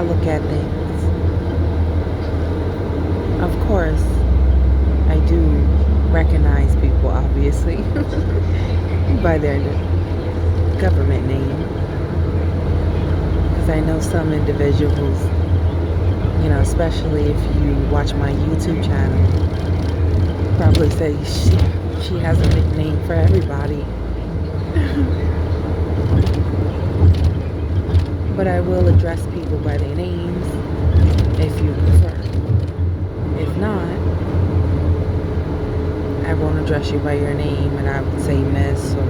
look at things. Of course, I do recognize people, obviously, by their government name. Because I know some individuals, especially if you watch my YouTube channel, probably say she has a nickname for everybody. But I will address people by their names if you prefer. If not, I won't address you by your name, and I would say miss or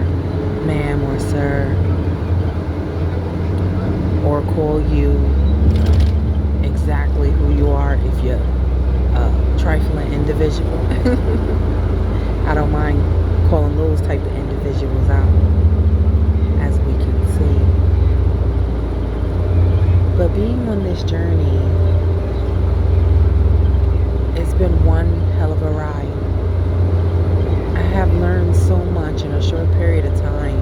ma'am or sir, or call you exactly who you are if you're a trifling individual. I don't mind calling those type of individuals out, as we can see. But being on this journey, it's been one hell of a ride. I have learned so much in a short period of time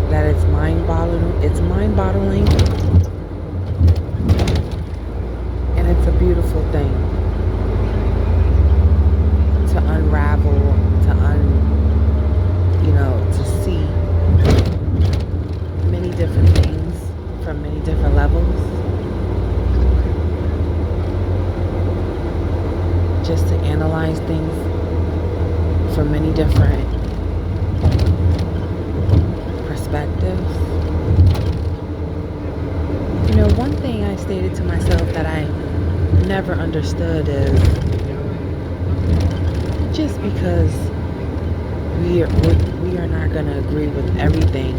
that it's mind-boggling. It's mind-boggling, and it's a beautiful thing to unravel, to see many different things from many different levels. Just to analyze things from many different perspectives. One thing I stated to myself that I never understood is just because we are not going to agree with everything,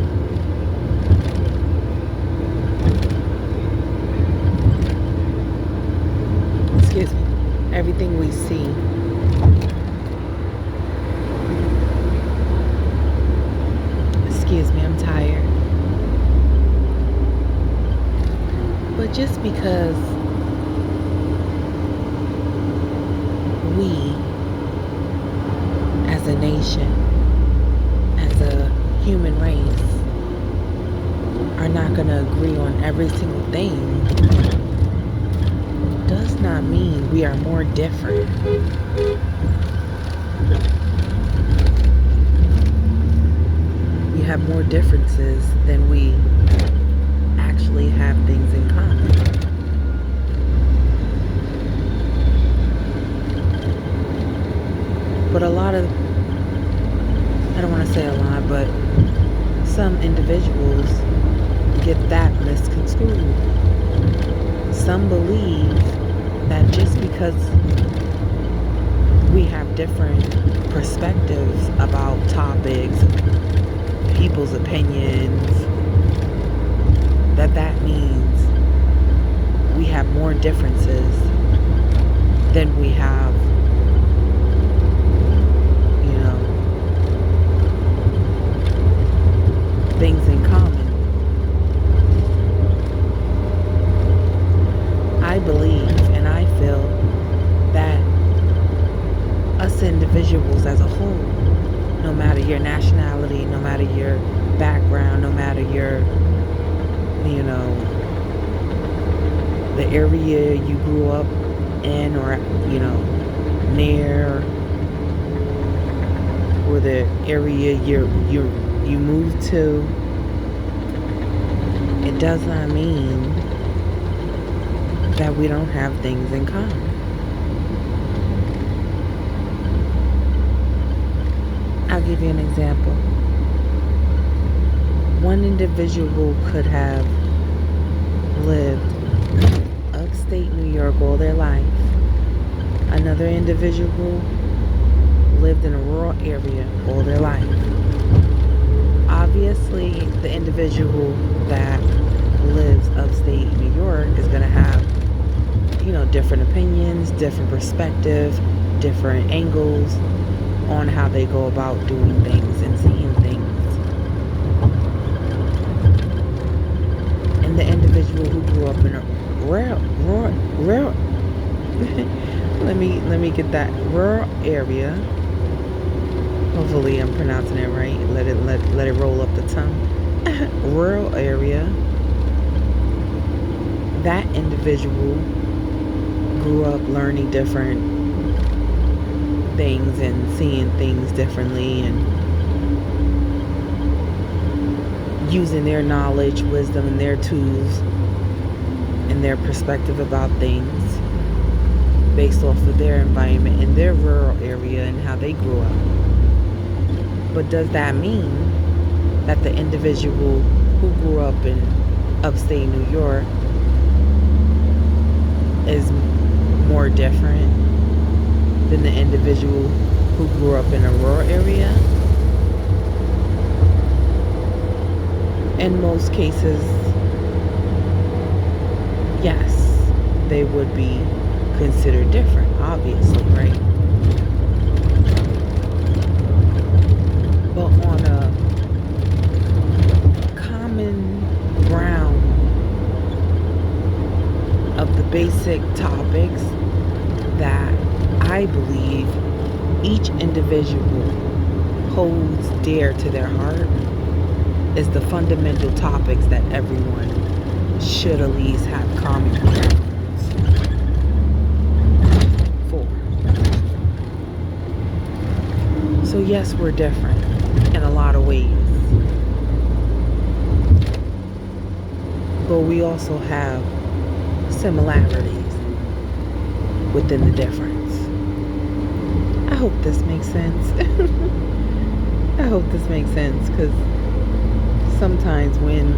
excuse me, everything we see. Excuse me, I'm tired. But just because we, as a nation, as a human race, are not going to agree on every single thing, does not mean we are more different. We have more differences than we actually have things in common. But a lot of, I don't want to say a lot, but some individuals get that misconstrued. Some believe that just because we have different perspectives about topics, people's opinions, that means we have more differences than we have, things in common. I believe and I feel that us individuals as a whole, no matter your nationality, no matter your background, no matter your, the area you grew up in or, near, or the area you moved to, it does not mean that we don't have things in common. I'll give you an example. One individual could have lived upstate New York all their life. Another individual lived in a rural area all their life. Obviously, the individual that lives upstate New York is going to have, different opinions, different perspectives, different angles on how they go about doing things and seeing things. And the individual who grew up in a rural let me get that rural area. Hopefully I'm pronouncing it right. Let it roll up the tongue. Rural area that individual grew up learning different things and seeing things differently and using their knowledge, wisdom, and their tools and their perspective about things based off of their environment in their rural area and how they grew up. But does that mean that the individual who grew up in upstate New York is more different than the individual who grew up in a rural area? In most cases, yes, they would be considered different, obviously, right? But on a common ground of the basic topics that I believe each individual holds dear to their heart is the fundamental topics that everyone should at least have common ground for. So yes, we're different in a lot of ways, but we also have similarities within the difference. I hope this makes sense. I hope this makes sense, because sometimes when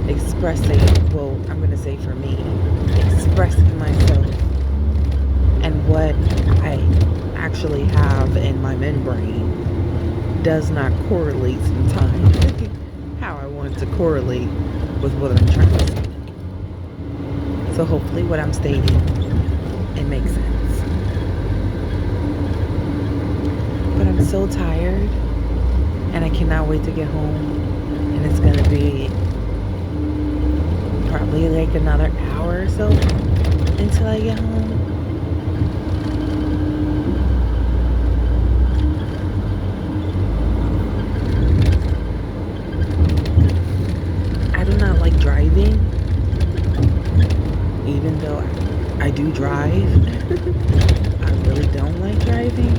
expressing, well, I'm going to say for me, expressing myself and what I actually have in my membrane does not correlate sometimes how I want to correlate with what I'm trying to say. So hopefully what I'm stating, it makes sense. But I'm so tired and I cannot wait to get home. And it's going to be probably like another hour or so until I get home. I do not like driving, even though I do drive. I really don't like driving.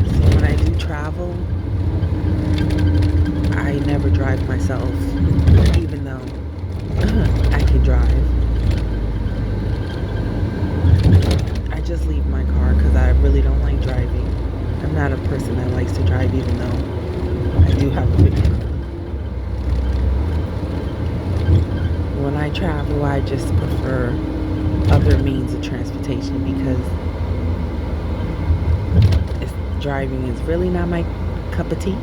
So when I do travel, I never drive myself, even though I can drive. I just leave my car because I really don't like driving. I'm not a person that likes to drive, even though I do have a big car. When I travel, I just prefer other means of transportation because driving is really not my cup of tea.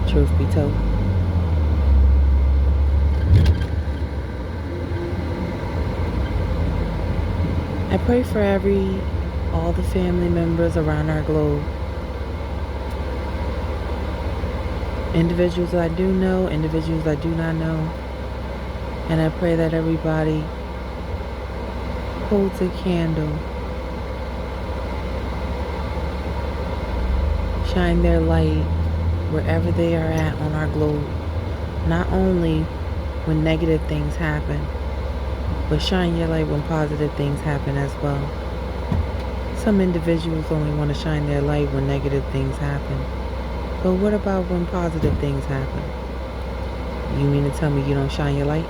Truth be told. I pray for all the family members around our globe. Individuals I do know, individuals I do not know. And I pray that everybody holds a candle, shine their light wherever they are at on our globe. Not only when negative things happen, but shine your light when positive things happen as well. Some individuals only want to shine their light when negative things happen. But what about when positive things happen? You mean to tell me you don't shine your light?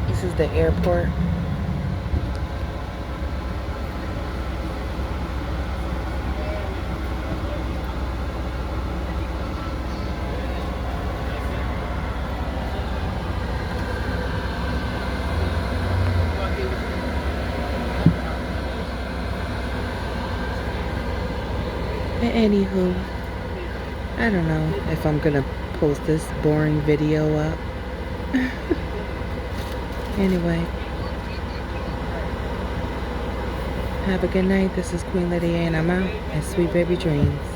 This is the airport. Anywho, I don't know if I'm gonna post this boring video up. Anyway, have a good night. This is Queen Lydia and I'm out, and sweet baby dreams.